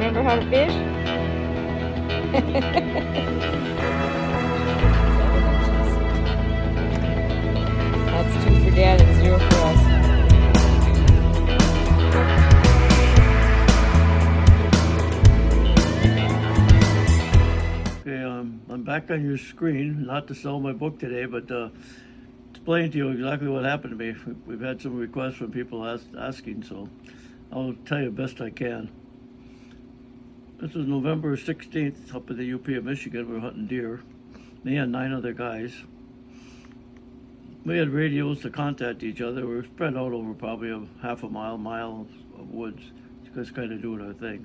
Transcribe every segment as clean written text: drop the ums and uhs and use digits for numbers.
remember how to fish? That's 2 for Dad and 0 for us. Okay, I'm back on your screen, not to sell my book today, but to explain to you exactly what happened to me. We've had some requests from people asking, so I'll tell you best I can. This was November 16th up in the UP of Michigan. We were hunting deer. Me and 9 other guys. We had radios to contact each other. We were spread out over probably a half a mile of woods, just kind of doing our thing.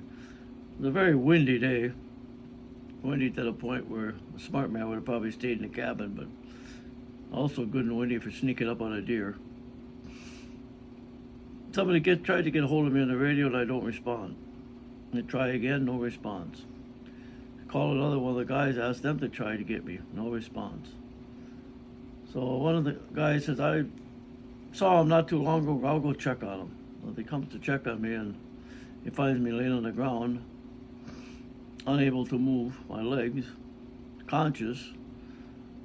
It was a very windy day. Windy to the point where a smart man would have probably stayed in the cabin, but also good and windy for sneaking up on a deer. Somebody tried to get a hold of me on the radio and I don't respond. I try again, no response. Call another one of the guys, ask them to try to get me, no response. So one of the guys says, I saw him not too long ago, I'll go check on him. Well, he comes to check on me and he finds me laying on the ground, unable to move my legs, conscious,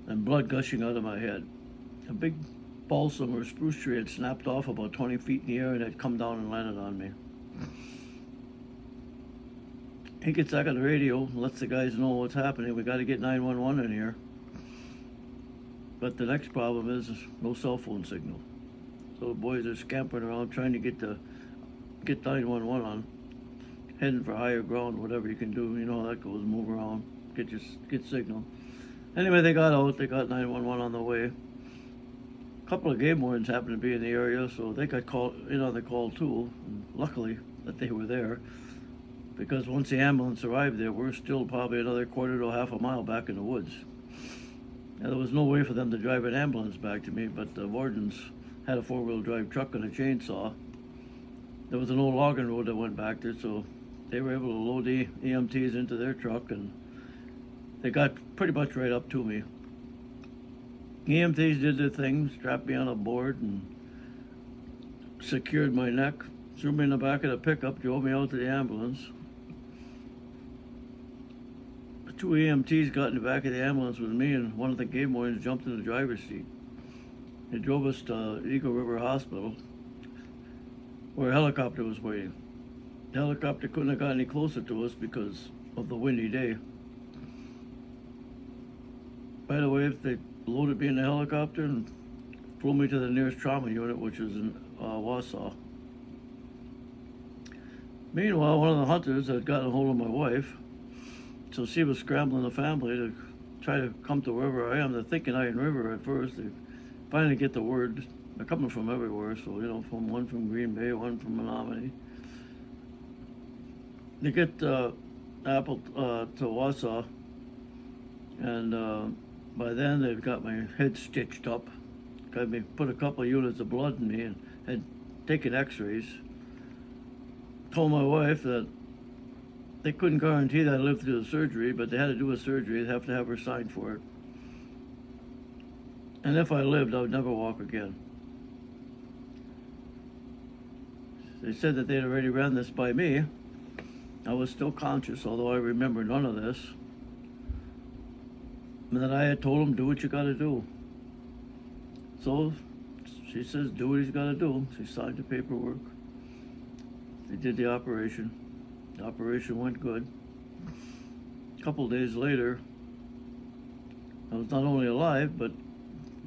and blood gushing out of my head. A big balsam or spruce tree had snapped off about 20 feet in the air and had come down and landed on me. He gets back on the radio, lets the guys know what's happening. We got to get 911 in here. But the next problem is no cell phone signal. So the boys are scampering around trying to get 911 on, heading for higher ground, whatever you can do. You know how that goes, move around, get signal. Anyway, they got out, they got 911 on the way. A couple of game wardens happened to be in the area, so they got called in on the call too. And luckily that they were there, because once the ambulance arrived there, we're still probably another quarter to half a mile back in the woods. Now, there was no way for them to drive an ambulance back to me, but the wardens had a 4-wheel drive truck and a chainsaw. There was an old logging road that went back there, so they were able to load the EMTs into their truck, and they got pretty much right up to me. EMTs did their thing, strapped me on a board and secured my neck, threw me in the back of the pickup, drove me out to the ambulance. The 2 EMTs got in the back of the ambulance with me, and one of the game wardens jumped in the driver's seat. They drove us to Eagle River Hospital, where a helicopter was waiting. The helicopter couldn't have got any closer to us because of the windy day. By the way, if they loaded me in the helicopter and flew me to the nearest trauma unit, which was in Wausau. Meanwhile, one of the hunters had gotten a hold of my wife, so she was scrambling the family to try to come to wherever I am. They're thinking I in River at first. They finally get the word. They're coming from everywhere, so one from Green Bay, one from Menominee. They get Apple to Wausau, and by then they've got my head stitched up, got me put a couple of units of blood in me, and had taken x-rays. Told my wife that they couldn't guarantee that I'd live through the surgery, but they had to do a surgery. They'd have to have her sign for it. And if I lived, I would never walk again. They said that they'd already ran this by me. I was still conscious, although I remember none of this. And then I had told him, do what you gotta do. So she says, do what he's gotta do. She signed the paperwork. They did the operation. The operation went good. A couple days later, I was not only alive, but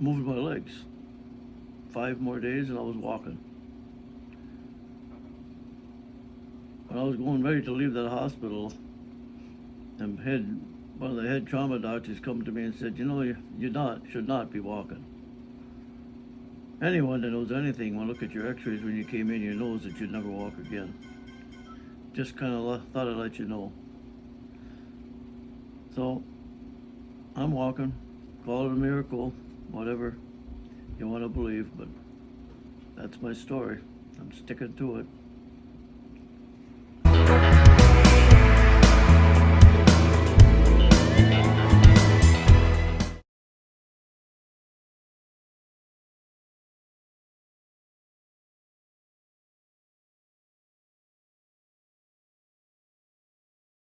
moving my legs. 5 more days and I was walking. When I was going ready to leave that hospital, and one of the head trauma doctors come to me and said, you should not be walking. Anyone that knows anything will look at your x-rays when you came in, you knows that you'd never walk again. Just kind of thought I'd let you know. So, I'm walking, call it a miracle, whatever you want to believe, but that's my story. I'm sticking to it.